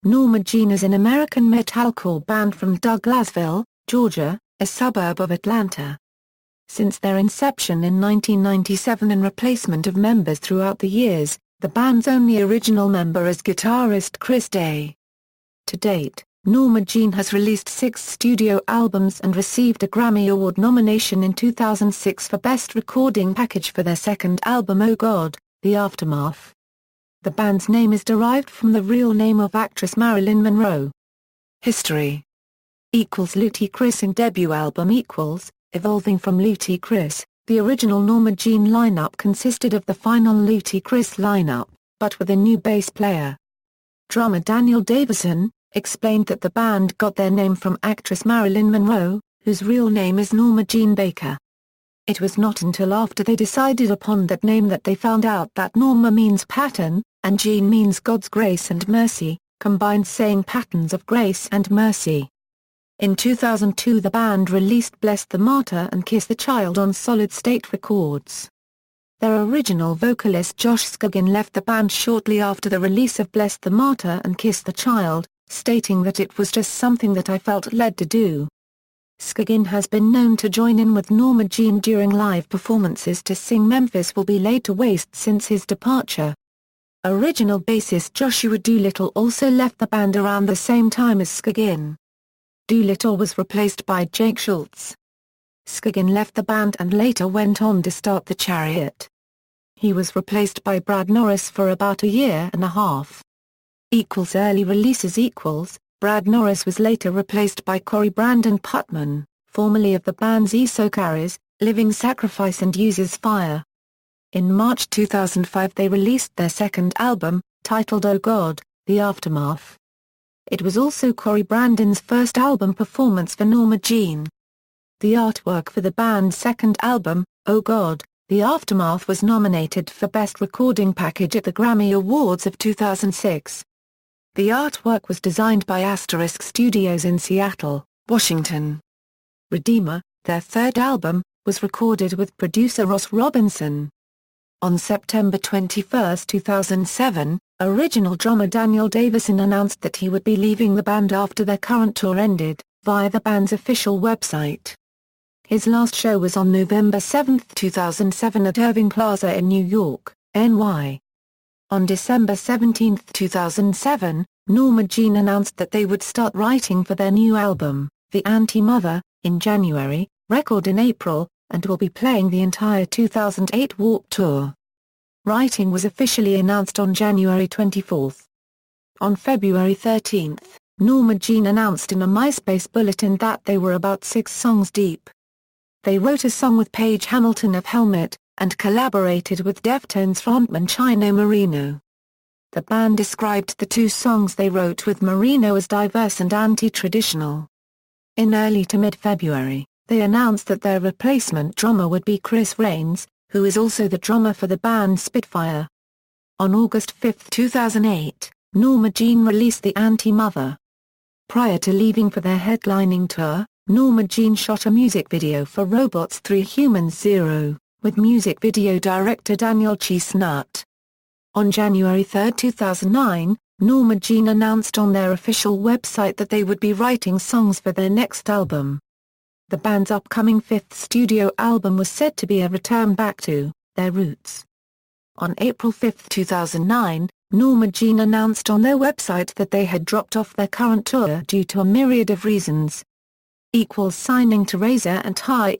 Norma Jean is an American metalcore band from Douglasville, Georgia, a suburb of Atlanta. Since their inception in 1997 and replacement of members throughout the years, the band's only original member is guitarist Chris Day. To date, Norma Jean has released 6 studio albums and received a Grammy Award nomination in 2006 for Best Recording Package for their second album Oh God, The Aftermath. The band's name is derived from the real name of actress Marilyn Monroe. History Luty Chris and debut album evolving from Luty Chris. The original Norma Jean lineup consisted of the final Luty Chris lineup, but with a new bass player. Drummer Daniel Davison explained that the band got their name from actress Marilyn Monroe, whose real name is Norma Jean Baker. It was not until after they decided upon that name that they found out that Norma means pattern, and Jean means God's grace and mercy, combined saying patterns of grace and mercy. In 2002 the band released Bless the Martyr and Kiss the Child on Solid State Records. Their original vocalist Josh Scogin left the band shortly after the release of Bless the Martyr and Kiss the Child, stating that it was just something that I felt led to do. Scogin has been known to join in with Norma Jean during live performances to sing Memphis Will Be Laid to Waste since his departure. Original bassist Joshua Doolittle also left the band around the same time as Scogin. Doolittle was replaced by Jake Schultz. Scogin left the band and later went on to start The Chariot. He was replaced by Brad Norris for about a year and a half. Early releases Brad Norris was later replaced by Corey Brandon Putman, formerly of the bands Esocaris, Living Sacrifice and Uses Fire. In March 2005 they released their second album, titled Oh God, The Aftermath. It was also Corey Brandon's first album performance for Norma Jean. The artwork for the band's second album, Oh God, The Aftermath was nominated for Best Recording Package at the Grammy Awards of 2006. The artwork was designed by Asterisk Studios in Seattle, Washington. Redeemer, their third album, was recorded with producer Ross Robinson. On September 21, 2007, original drummer Daniel Davison announced that he would be leaving the band after their current tour ended, via the band's official website. His last show was on November 7, 2007 at Irving Plaza in New York, NY. On December 17, 2007, Norma Jean announced that they would start writing for their new album, The Anti-Mother, in January, record in April, and will be playing the entire 2008 Warped Tour. Writing was officially announced on January 24. On February 13, Norma Jean announced in a MySpace bulletin that they were about 6 songs deep. They wrote a song with Paige Hamilton of Helmet, and collaborated with Deftones frontman Chino Marino. The band described the 2 songs they wrote with Marino as diverse and anti-traditional. In early to mid-February, they announced that their replacement drummer would be Chris Rains, who is also the drummer for the band Spitfire. On August 5, 2008, Norma Jean released The Anti-Mother. Prior to leaving for their headlining tour, Norma Jean shot a music video for Robots 3 Humans 0, with music video director Daniel Chestnut. On January 3, 2009, Norma Jean announced on their official website that they would be writing songs for their next album. The band's upcoming 5th studio album was said to be a return back to their roots. On April 5, 2009, Norma Jean announced on their website that they had dropped off their current tour due to a myriad of reasons. Signing to Razor and High.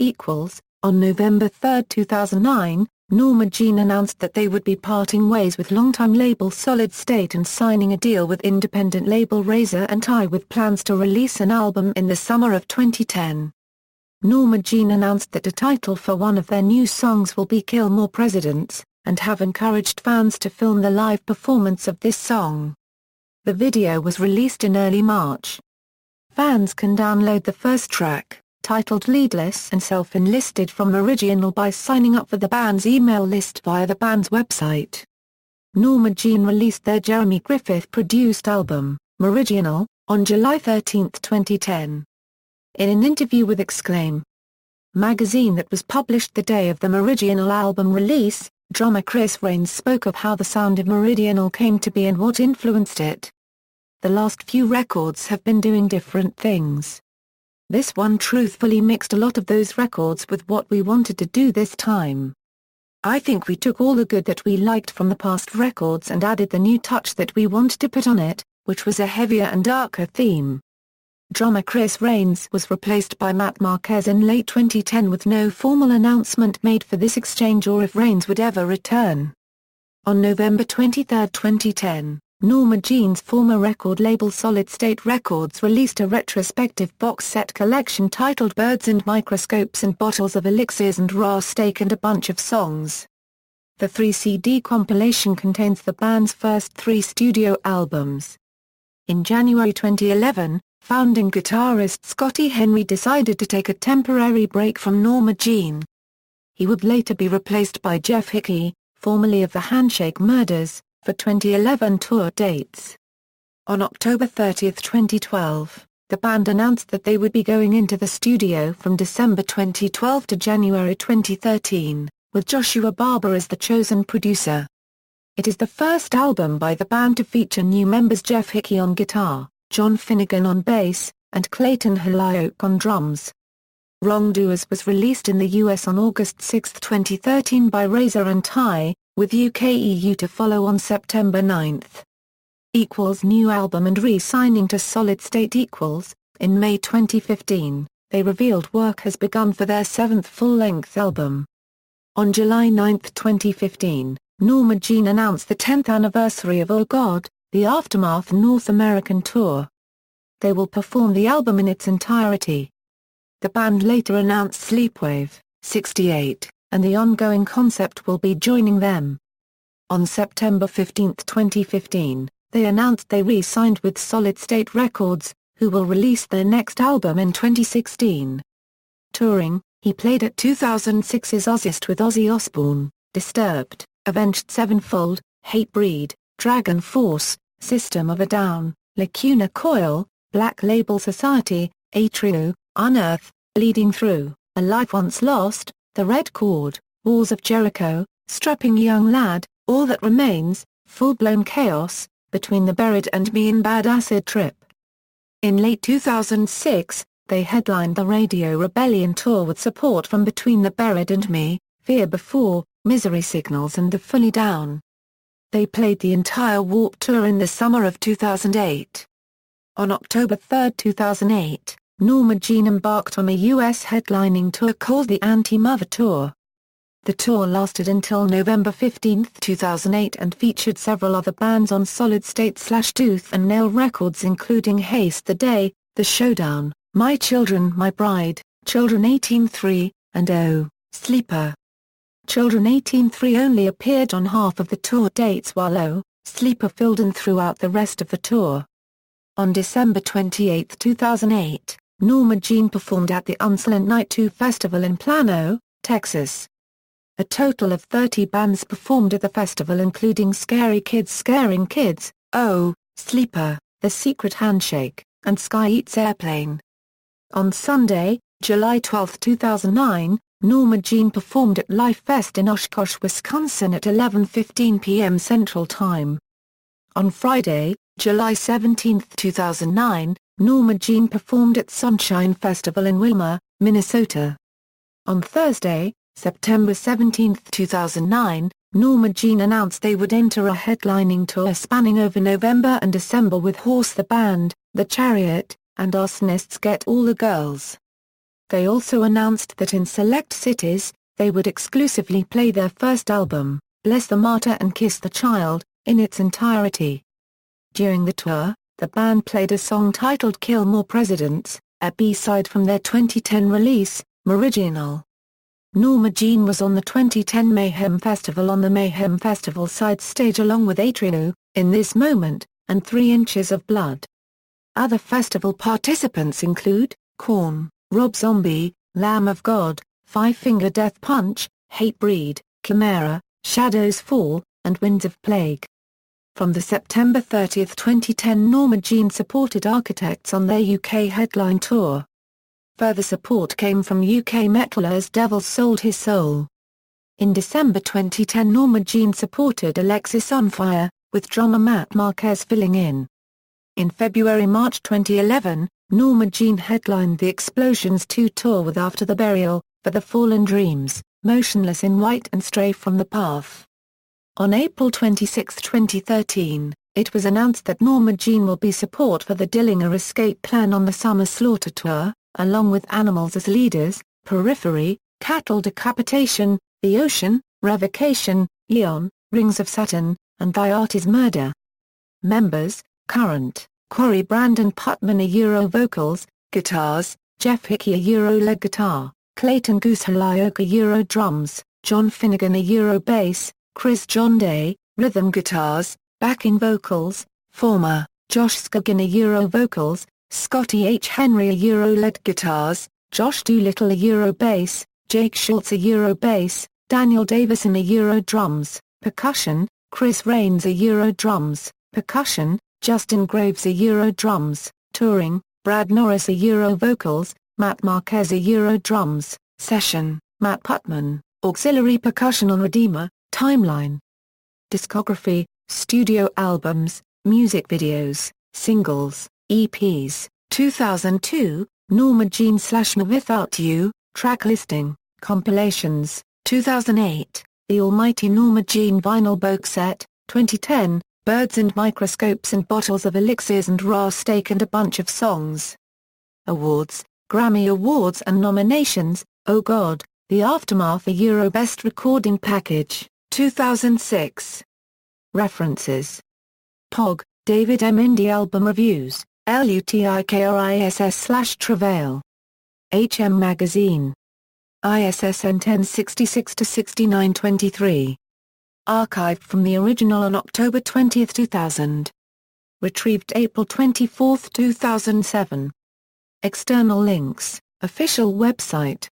On November 3, 2009, Norma Jean announced that they would be parting ways with longtime label Solid State and signing a deal with independent label Razor and High with plans to release an album in the summer of 2010. Norma Jean announced that a title for one of their new songs will be Kill More Presidents, and have encouraged fans to film the live performance of this song. The video was released in early March. Fans can download the first track, titled Leadless and self-enlisted from Original by signing up for the band's email list via the band's website. Norma Jean released their Jeremy Griffith-produced album, Original, on July 13, 2010. In an interview with Exclaim magazine that was published the day of the Meridional album release, drummer Chris Rains spoke of how the sound of Meridional came to be and what influenced it. the last few records have been doing different things. This one truthfully mixed a lot of those records with what we wanted to do this time. I think we took all the good that we liked from the past records and added the new touch that we wanted to put on it, which was a heavier and darker theme. Drummer Chris Raines was replaced by Matt Marquez in late 2010 with no formal announcement made for this exchange or if Raines would ever return. On November 23, 2010, Norma Jean's former record label Solid State Records released a retrospective box set collection titled Birds and Microscopes and Bottles of Elixirs and Raw Steak and a Bunch of Songs. The 3-CD compilation contains the band's first 3 studio albums. In January 2011, founding guitarist Scotty Henry decided to take a temporary break from Norma Jean. He would later be replaced by Jeff Hickey, formerly of the Handshake Murders, for 2011 tour dates. On October 30, 2012, the band announced that they would be going into the studio from December 2012 to January 2013, with Joshua Barber as the chosen producer. It is the first album by the band to feature new members Jeff Hickey on guitar, John Finnegan on bass, and Clayton Holyoke on drums. Wrongdoers was released in the US on August 6, 2013 by Razor and Tie, with UK/EU to follow on September 9. New album and re-signing to Solid State. In May 2015, they revealed work has begun for their 7th full-length album. On July 9, 2015, Norma Jean announced the 10th anniversary of Oh God, the Aftermath North American tour. They will perform the album in its entirety. The band later announced Sleepwave, 68, and the ongoing concept will be joining them. On September 15, 2015, they announced they re-signed with Solid State Records, who will release their next album in 2016. Touring, he played at 2006's Ozzfest with Ozzy Osbourne, Disturbed, Avenged Sevenfold, Hatebreed, Dragon Force, System of a Down, Lacuna Coil, Black Label Society, Atreyu, Unearth, Bleeding Through, A Life Once Lost, The Red Chord, Walls of Jericho, Strapping Young Lad, All That Remains, Full Blown Chaos, Between the Buried and Me and Bad Acid Trip. In late 2006, they headlined the Radio Rebellion tour with support from Between the Buried and Me, Fear Before, Misery Signals and The Fully Down. They played the entire Warped Tour in the summer of 2008. On October 3, 2008, Norma Jean embarked on a U.S. headlining tour called the Anti-Mother Tour. The tour lasted until November 15, 2008 and featured several other bands on Solid State/Tooth and Nail Records including Haste the Day, The Showdown, My Children My Bride, Children 18-3, and Oh, Sleeper. Children 18-3 only appeared on half of the tour dates while Oh, Sleeper filled in throughout the rest of the tour. On December 28, 2008, Norma Jean performed at the Unsilent Night 2 Festival in Plano, Texas. A total of 30 bands performed at the festival including Scary Kids Scaring Kids, Oh, Sleeper, The Secret Handshake, and Sky Eats Airplane. On Sunday, July 12, 2009, Norma Jean performed at Life Fest in Oshkosh, Wisconsin at 11:15 p.m. Central Time. On Friday, July 17, 2009, Norma Jean performed at Sunshine Festival in Wilmer, Minnesota. On Thursday, September 17, 2009, Norma Jean announced they would enter a headlining tour spanning over November and December with Horse the Band, The Chariot, and Arsonists Get All the Girls. They also announced that in select cities, they would exclusively play their first album, Bless the Martyr and Kiss the Child, in its entirety. During the tour, the band played a song titled Kill More Presidents, a B-side from their 2010 release, Meridianal. Norma Jean was on the 2010 Mayhem Festival on the Mayhem Festival side stage along with Atreyu, In This Moment, and 3 Inches of Blood. Other festival participants include, Korn, Rob Zombie, Lamb of God, Five Finger Death Punch, Hatebreed, Chimera, Shadows Fall, and Winds of Plague. From the September 30, 2010 Norma Jean supported Architects on their UK headline tour. Further support came from UK metalers Devil Sold His Soul. In December 2010 Norma Jean supported Alexis on Fire, with drummer Matt Marquez filling in. In February-March 2011, Norma Jean headlined the Explosions 2 tour with After the Burial, For the Fallen Dreams, Motionless in White and Stray from the Path. On April 26, 2013, it was announced that Norma Jean will be support for the Dillinger Escape Plan on the Summer Slaughter Tour, along with Animals as Leaders, Periphery, Cattle Decapitation, The Ocean, Revocation, Eon, Rings of Saturn, and Thy Art is Murder. Members: Current, Corey Brandon Putman Euro vocals, guitars, Jeff Hickey Euro lead guitar, Clayton Goose Halioka Euro drums, John Finnegan Euro bass, Chris John Day, rhythm guitars, backing vocals, former, Josh Scogin Euro vocals, Scotty H. Henry Euro lead guitars, Josh Doolittle Euro bass, Jake Schultz Euro bass, Daniel Davison Euro drums, percussion, Chris Rains Euro drums, percussion, Justin Graves Euro drums, touring, Brad Norris Euro vocals, Matt Marquez Euro drums, session, Matt Putman, auxiliary percussion on Redeemer, Timeline. Discography, studio albums, music videos, singles, EPs, 2002, Norma Jean / Me Without You, track listing, compilations, 2008, The Almighty Norma Jean vinyl box set, 2010, Birds and Microscopes and Bottles of Elixirs and Raw Steak and a Bunch of Songs. Awards, Grammy Awards and nominations, Oh God, The Aftermath Euro Best Recording Package, 2006. References. Pog, David M. Indie Album Reviews, LUTIKRISS/Travail. HM Magazine. ISSN 1066-6923. Archived from the original on October 20, 2000. Retrieved April 24, 2007. External links, official website.